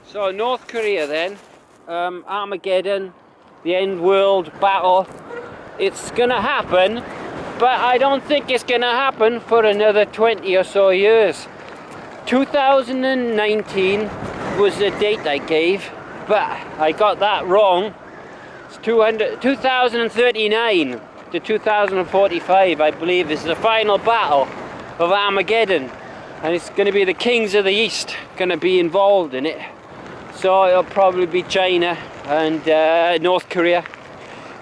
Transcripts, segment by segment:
So North Korea then, Armageddon, the end world battle, it's gonna happen, but I don't think it's gonna happen for another 20 or so years. 2019 was the date I gave, but I got that wrong. It's 2039 to 2045, I believe, is the final battle of Armageddon. And it's going to be the kings of the East going to be involved in it. So it'll probably be China and North Korea.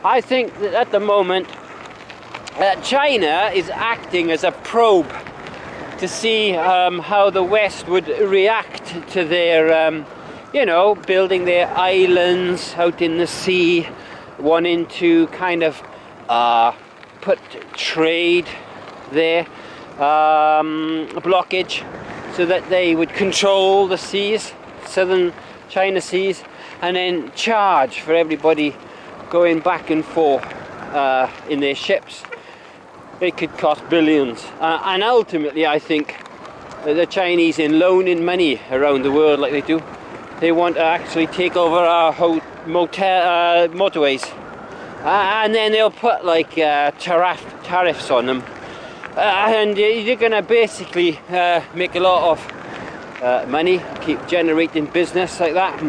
I think that at the moment China is acting as a probe to see how the West would react to their, you know, building their islands out in the sea, wanting to kind of put trade there, blockage, so that they would control the seas, southern China seas, and then charge for everybody going back and forth in their ships. It could cost billions, and ultimately I think the Chinese, in loaning money around the world like they do, they want to actually take over our whole motorways, and then they'll put like tariffs on them, and you're going to basically make a lot of money, keep generating business like that.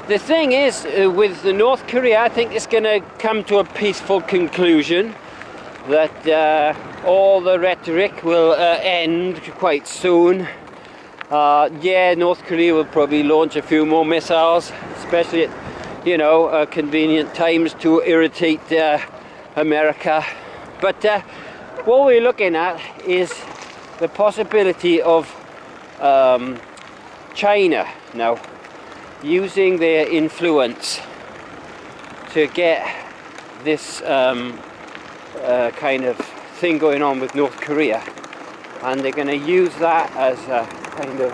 The thing is, with the North Korea, I think it's going to come to a peaceful conclusion, that all the rhetoric will end quite soon. Yeah, North Korea will probably launch a few more missiles, especially at, you know, convenient times to irritate America. But what we're looking at is the possibility of China now using their influence to get this kind of thing going on with North Korea, and they're going to use that as a kind of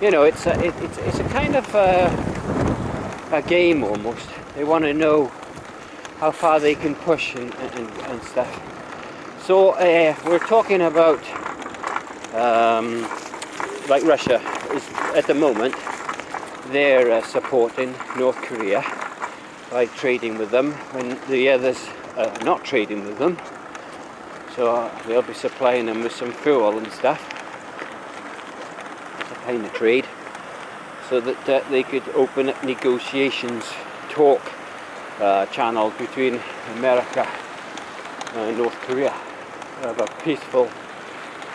you know, it's a kind of a game almost. They want to know how far they can push and stuff. So we're talking about like Russia is at the moment, they're supporting North Korea by trading with them when the others are not trading with them. So they'll be supplying them with some fuel and stuff. It's a kind of trade, so that they could open up negotiations, talk channels between America and North Korea. Have a peaceful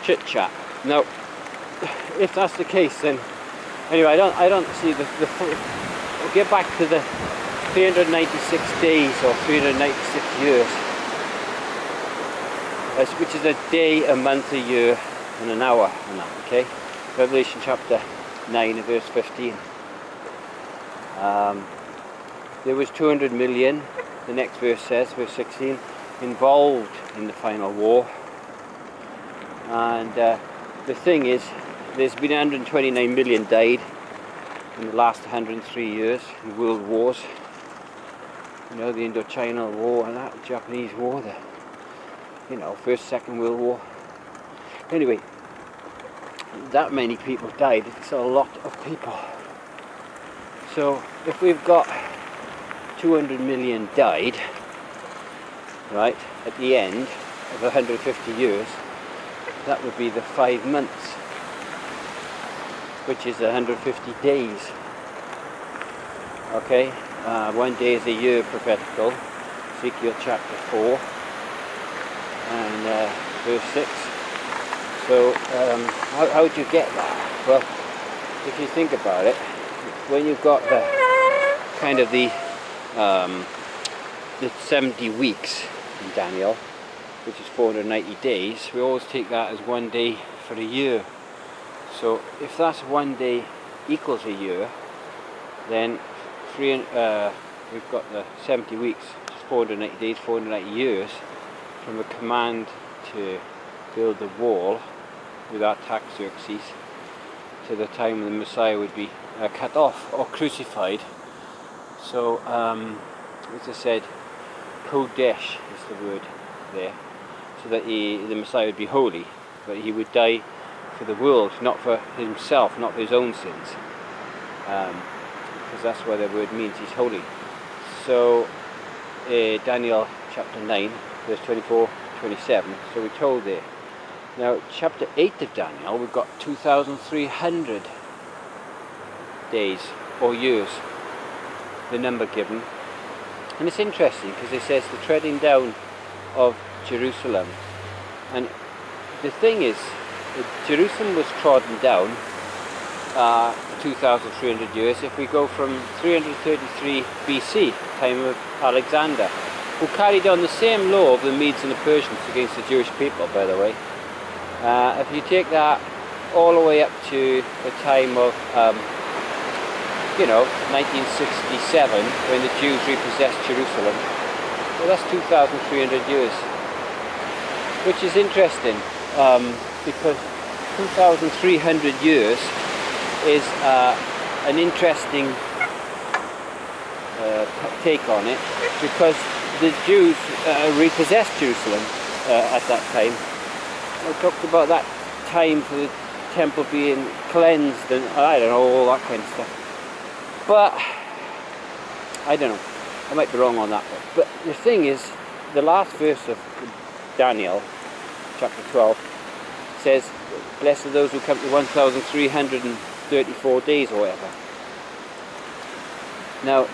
chit chat. Now, if that's the case, then anyway, I don't see the we'll get back to the 396 days or 396 years, which is a day, a month, a year, and an hour. And that, okay? Revelation chapter 9, verse 15. There was 200 million, the next verse says, verse 16, involved in the final war. And the thing is, there's been 129 million died in the last 103 years in world wars. You know, the Indochina War and that, the Japanese War, the, you know, First, Second World War. Anyway, that many people died. It's a lot of people. So if we've got 200 million died, right, at the end of 150 years, that would be the 5 months, which is 150 days. Okay, 1 day is a year prophetical, Ezekiel chapter 4 and verse 6. So how do you get that? Well, if you think about it, when you've got the kind of the 70 weeks in Daniel, which is 490 days, we always take that as 1 day for a year. So if that's 1 day equals a year, then we've got the 70 weeks, which is 490 days, 490 years, from a command to build the wall with Artaxerxes to the time the Messiah would be cut off or crucified. So, as I said, Kodesh is the word there, so that the Messiah would be holy, but he would die for the world, not for himself, not for his own sins, because that's what the word means, he's holy. So Daniel chapter 9 verse 24-27, so we're told there. Now chapter 8 of Daniel, we've got 2,300 days or years, the number given. And it's interesting because it says the treading down of Jerusalem. And the thing is, Jerusalem was trodden down for 2,300 years. If we go from 333 BC, time of Alexander, who carried on the same law of the Medes and the Persians against the Jewish people, by the way. If you take that all the way up to the time of 1967, when the Jews repossessed Jerusalem, well, that's 2,300 years, which is interesting, because 2,300 years is an interesting take on it, because the Jews repossessed Jerusalem at that time. I talked about that time for the temple being cleansed and I don't know, all that kind of stuff. But I don't know, I might be wrong on that one. But the thing is, the last verse of Daniel, chapter 12, says, blessed are those who come to 1,334 days or whatever. Now,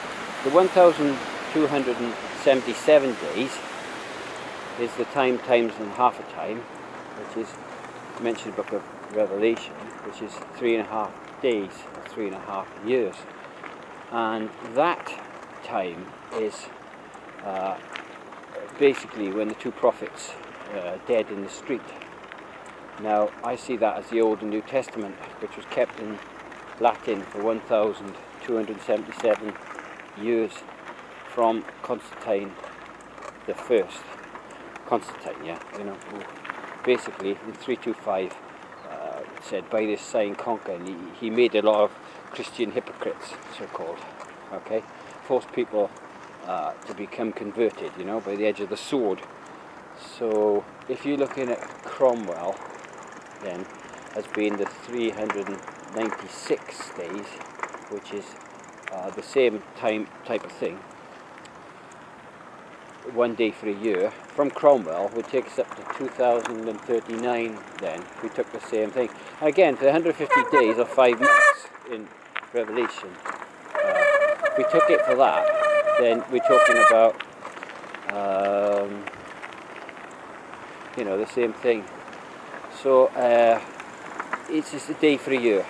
the 1,277 days is the time times and half a time, which is mentioned in the book of Revelation, which is 3.5 days, or 3.5 years. And that time is basically when the two prophets dead in the street. Now I see that as the Old and New Testament, which was kept in Latin for 1,277 years from Constantine the First. Constantine, yeah, you know, who basically in 325 said, by this sign conquer, and he made a lot of Christian hypocrites, so-called, okay, forced people to become converted, you know, by the edge of the sword. So if you're looking at Cromwell then as being the 396 days, which is the same type of thing, 1 day for a year, from Cromwell would take us up to 2039 then, if we took the same thing. And again, for 150 days or 5 months in Revelation, if we took it for that, then we're talking about, you know, the same thing. So it's just a day for a year.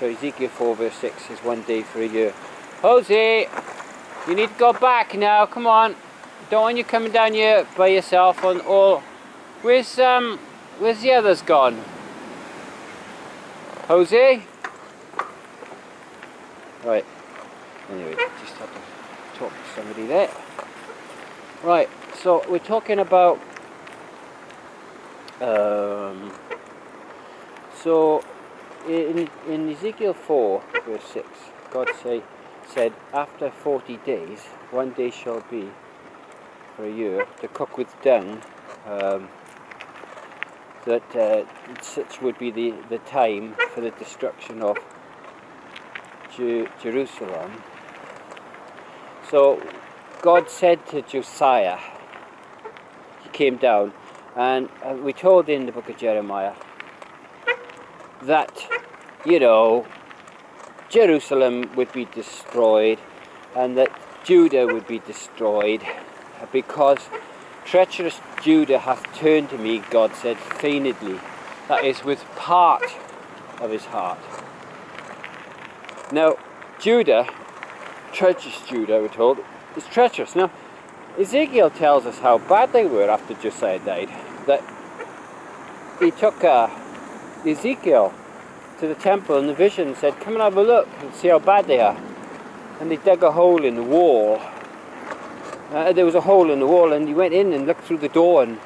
So Ezekiel 4 verse 6 is 1 day for a year. Jose, you need to go back now, come on. Don't want you coming down here by yourself on all. Where's the others gone? Jose? Right. Anyway, just had to talk to somebody there. Right, so we're talking about so in Ezekiel 4 verse 6, God said after 40 days 1 day shall be for a year to cook with dung, that such would be the time for the destruction of Jerusalem. So God said to Josiah, he came down, and we told in the book of Jeremiah that, you know, Jerusalem would be destroyed and that Judah would be destroyed, because treacherous Judah hath turned to me, God said, feignedly, that is, with part of his heart. Now, Judah, treacherous Judah, we're told, is treacherous. Now, Ezekiel tells us how bad they were after Josiah died, that he took Ezekiel to the temple in the vision and said, come and have a look and see how bad they are. And they dug a hole in the wall. There was a hole in the wall, and he went in and looked through the door, and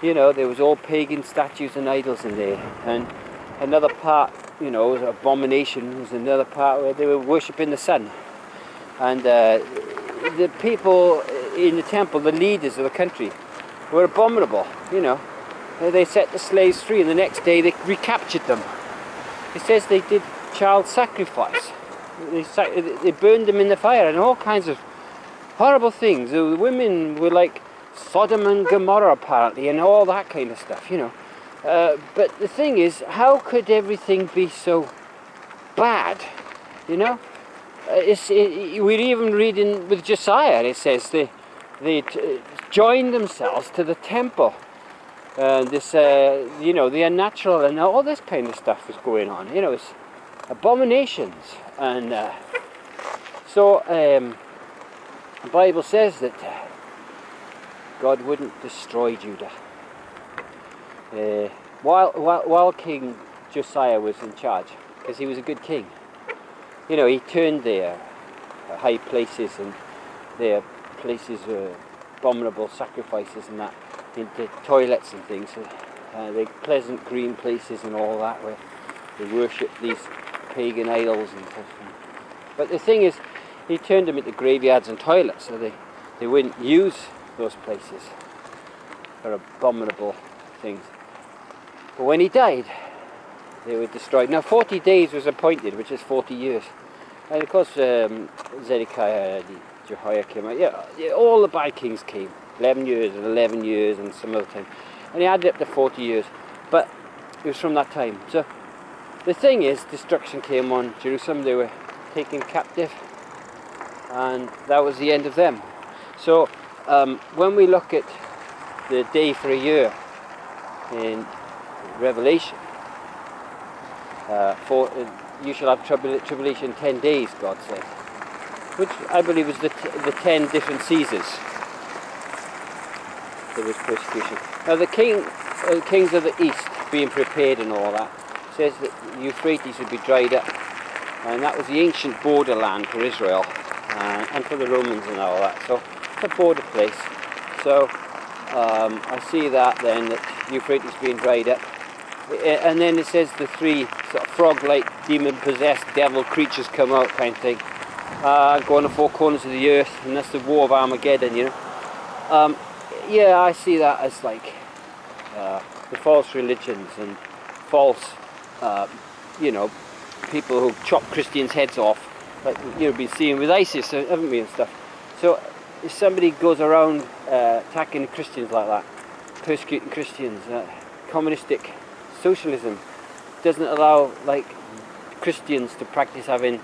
you know, there was all pagan statues and idols in there. And another part, you know, was an abomination. Was another part where they were worshipping the sun. And the people in the temple, the leaders of the country, were abominable, you know. they set the slaves free, and the next day they recaptured them. It says they did child sacrifice. They burned them in the fire and all kinds of horrible things. The women were like Sodom and Gomorrah apparently, and all that kind of stuff, you know. But the thing is, how could everything be so bad, you know? We're even reading with Josiah, it says they joined themselves to the temple. This, you know, the unnatural and all this kind of stuff was going on, you know, it's abominations. And so the Bible says that God wouldn't destroy Judah. While King Josiah was in charge, because he was a good king, you know, he turned their high places and their places of abominable sacrifices and that into toilets and things, the pleasant green places and all that, where they worship these pagan idols and stuff. But the thing is, he turned them into graveyards and toilets, so they wouldn't use those places for abominable things. But when he died, they were destroyed. Now 40 days was appointed, which is 40 years. And of course Zedekiah, Jehoiakim, yeah, all the bad kings came. 11 years and 11 years and some other time. And he added up to 40 years. But it was from that time. So the thing is, destruction came on Jerusalem. They were taken captive. And that was the end of them. So when we look at the day for a year in Revelation, you shall have tribulation 10 days, God said, which I believe is the 10 different Caesars. There was persecution. Now the kings of the east being prepared and all that, says that the Euphrates would be dried up, and that was the ancient borderland for Israel and for the Romans and all that. So it's a border place. So I see that then, that Euphrates being dried up. And then it says the three sort of frog-like, demon-possessed devil creatures come out, kind of thing, go on the four corners of the earth, and that's the war of Armageddon, you know. Yeah, I see that as like the false religions and false, you know, people who chop Christians' heads off, like you've been seeing with ISIS, haven't we, and stuff. So if somebody goes around attacking Christians like that, persecuting Christians, communistic socialism doesn't allow like Christians to practice having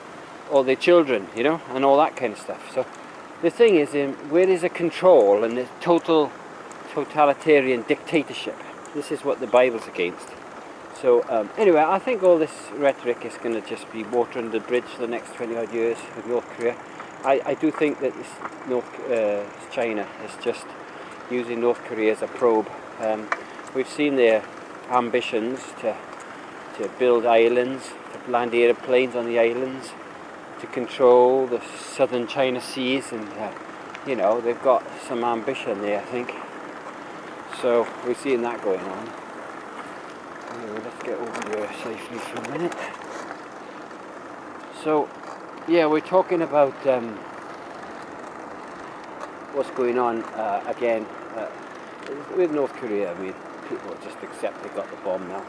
all their children, you know, and all that kind of stuff. So the thing is, where there's a control and a totalitarian dictatorship, this is what the Bible's against. So anyway, I think all this rhetoric is going to just be water under the bridge for the next 20 odd years with North Korea. I do think that China is just using North Korea as a probe. We've seen their ambitions to build islands, to land aeroplanes on the islands, to control the southern China seas, and you know, they've got some ambition there, I think. So we're seeing that going on. Anyway, let's get over here safely for a minute. So yeah, we're talking about what's going on again with North Korea. I mean, people just accept they got the bomb now,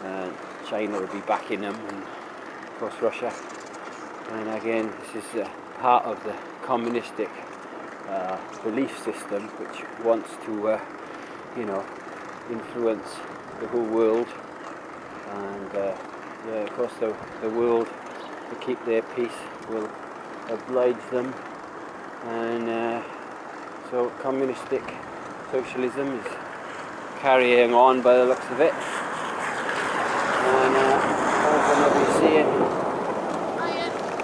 and China will be backing them, and of course Russia. And again, this is part of the communistic belief system, which wants to, you know, influence the whole world. And yeah, of course, the world, to keep their peace, will oblige them. And so communistic socialism is carrying on by the looks of it. And we're going to be seeing...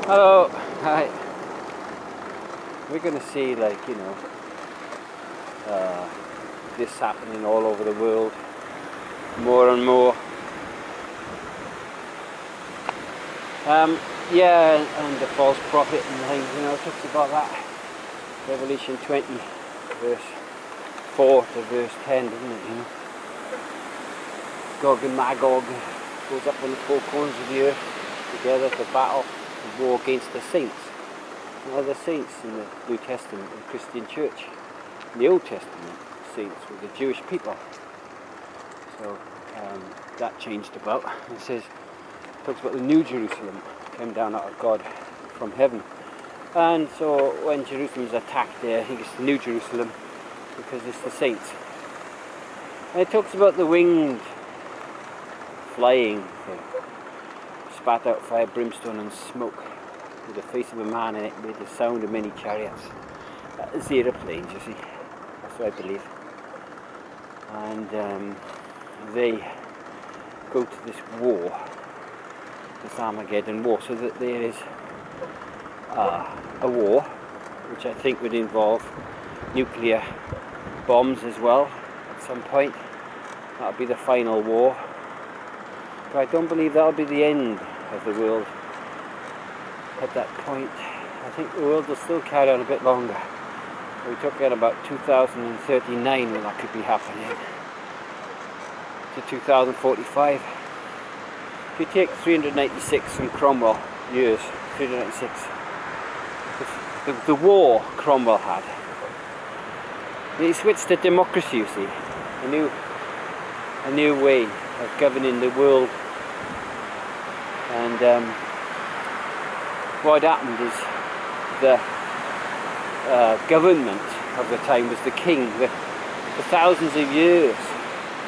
Hello! Hi! We're going to see, like, you know, this happening all over the world, more and more. Yeah, and the false prophet and things, you know, it talks about that. Revelation 20, verse 4 to verse 10, doesn't it, you know? Gog and Magog goes up on the four corners of the earth together to battle and war against the saints. Now the saints in the New Testament, the Christian church, in the Old Testament, saints were the Jewish people. So that changed about. It says, talks about the New Jerusalem came down out of God from heaven. And so when Jerusalem's attacked there, I think it's the New Jerusalem because it's the saints. And it talks about the winged flying thing, spat out fire, brimstone and smoke, with the face of a man in it, with the sound of many chariots. That is the aeroplanes, you see. That's what I believe. And they go to this war, this Armageddon war, so that there is a war, which I think would involve nuclear bombs as well at some point. That'll be the final war. But I don't believe that'll be the end of the world at that point. I think the world will still carry on a bit longer. We're talking about 2039 when that could be happening, to 2045. If you take 396 from Cromwell years, 396, the war Cromwell had, he switched to democracy, you see, a new way of governing the world. And what happened is the government of the time was the king. For thousands of years,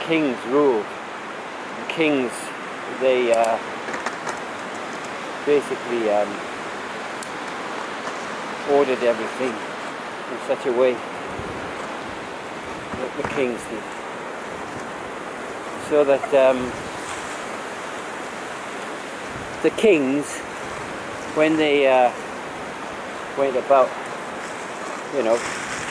kings ruled. The kings, they basically ordered everything in such a way that the kings did, so that the kings, when they went about, you know,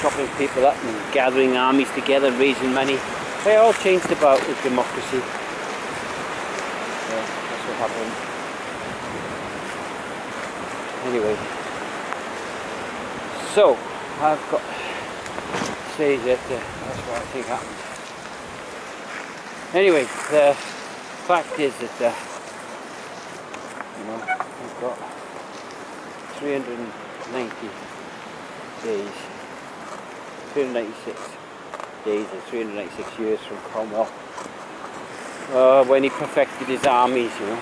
chopping people up and gathering armies together, raising money, they all changed about with democracy. Yeah, that's what happened. Anyway, so I've got to say that that's what I think happened. Anyway, the fact is that you know, we've got 390 days, 396 days and 396 years from Cromwell, when he perfected his armies, you know.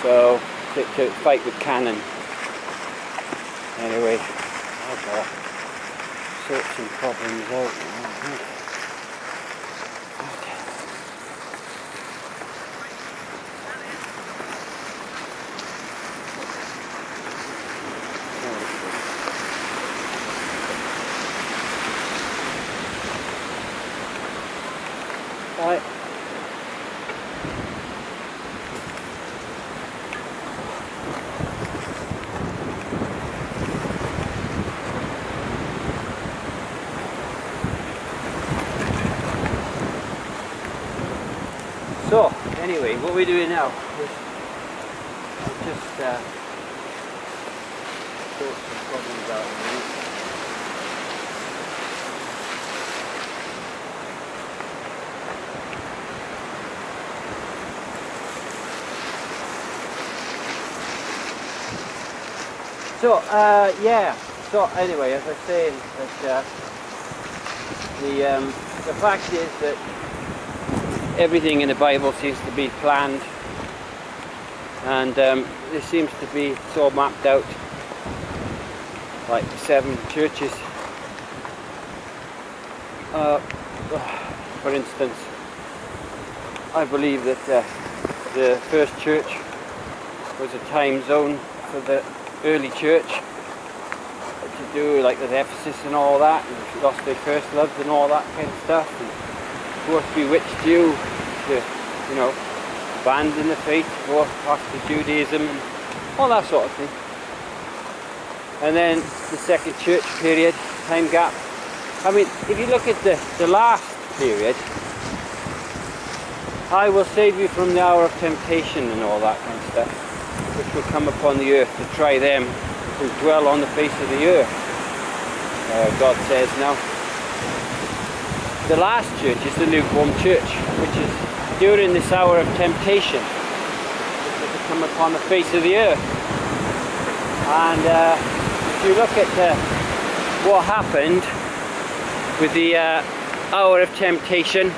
So to fight with cannon. Anyway, I've got to sort some problems out now. Right. So, anyway, what we're doing now is just sort some problems out of the So, yeah, so anyway, as I was saying, that the fact is that everything in the Bible seems to be planned, and there seems to be, it's all mapped out, like 7 churches. For instance, I believe that the first church was a time zone for the early church, to do like with Ephesus and all that, and lost their first loves and all that kind of stuff, and forced bewitched you to, you know, abandon the faith, go off to Judaism and all that sort of thing. And then the second church period, time gap. I mean, if you look at the last period, I will save you from the hour of temptation and all that kind of stuff, which will come upon the earth to try them who dwell on the face of the earth, God says now. The last church is the lukewarm church, which is during this hour of temptation, which will come upon the face of the earth. And if you look at what happened with the hour of temptation.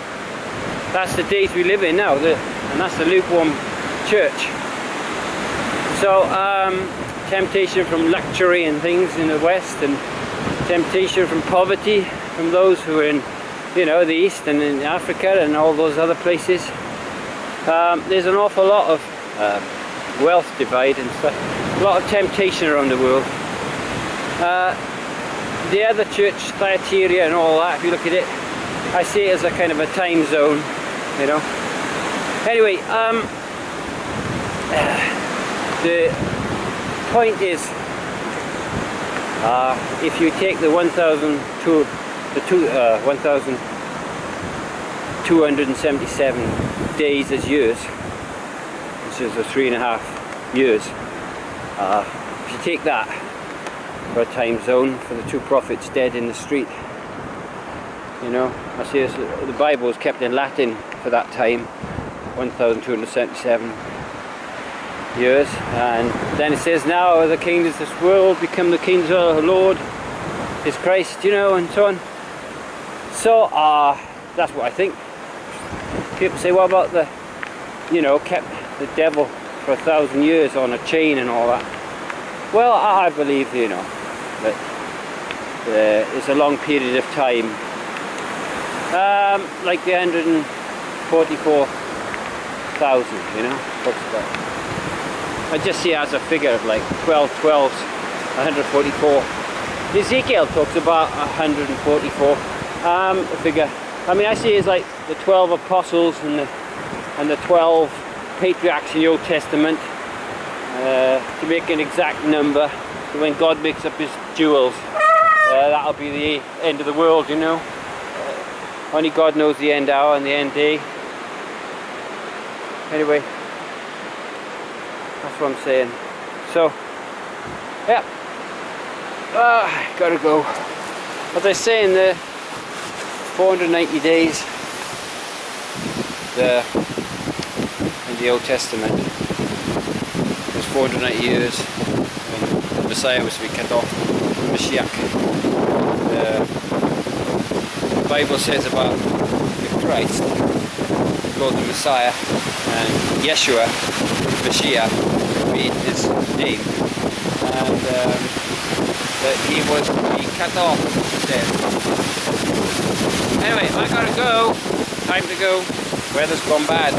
That's the days we live in now, and that's the lukewarm church. So temptation from luxury and things in the West, and temptation from poverty from those who are in, you know, the East and in Africa and all those other places. There's an awful lot of wealth divide and stuff, a lot of temptation around the world. The other church, Thyatira and all that, if you look at it, I see it as a kind of a time zone, you know. Anyway, the point is, if you take the 1,277 days as years, which is the 3.5 years, if you take that for a time zone for the two prophets dead in the street, you know, I see the Bible is kept in Latin for that time, 1,277 years, and then it says, now the kingdoms of this world become the kingdoms of the Lord is Christ, you know, and so on. So that's what I think. People say, what about the, you know, kept the devil for 1,000 years on a chain and all that? Well, I believe, you know, that it's a long period of time, like the 144,000, you know, talks about. I just see it as a figure of like 12 12s, 144. Ezekiel talks about 144 figure. I mean, I see it as like the 12 apostles and the 12 patriarchs in the Old Testament, to make an exact number. So when God makes up his jewels, that'll be the end of the world, you know. Only God knows the end hour and the end day. Anyway, that's what I'm saying. So, yeah, gotta go. As I say, in the 490 days in the Old Testament, there's 490 years when the Messiah was to be cut off, Mashiach. The Bible says about the Christ, called the Messiah, and Yeshua, Mashiach, would be his name, and that he was to be cut off instead. Anyway, I gotta go. Time to go. Weather's gone bad.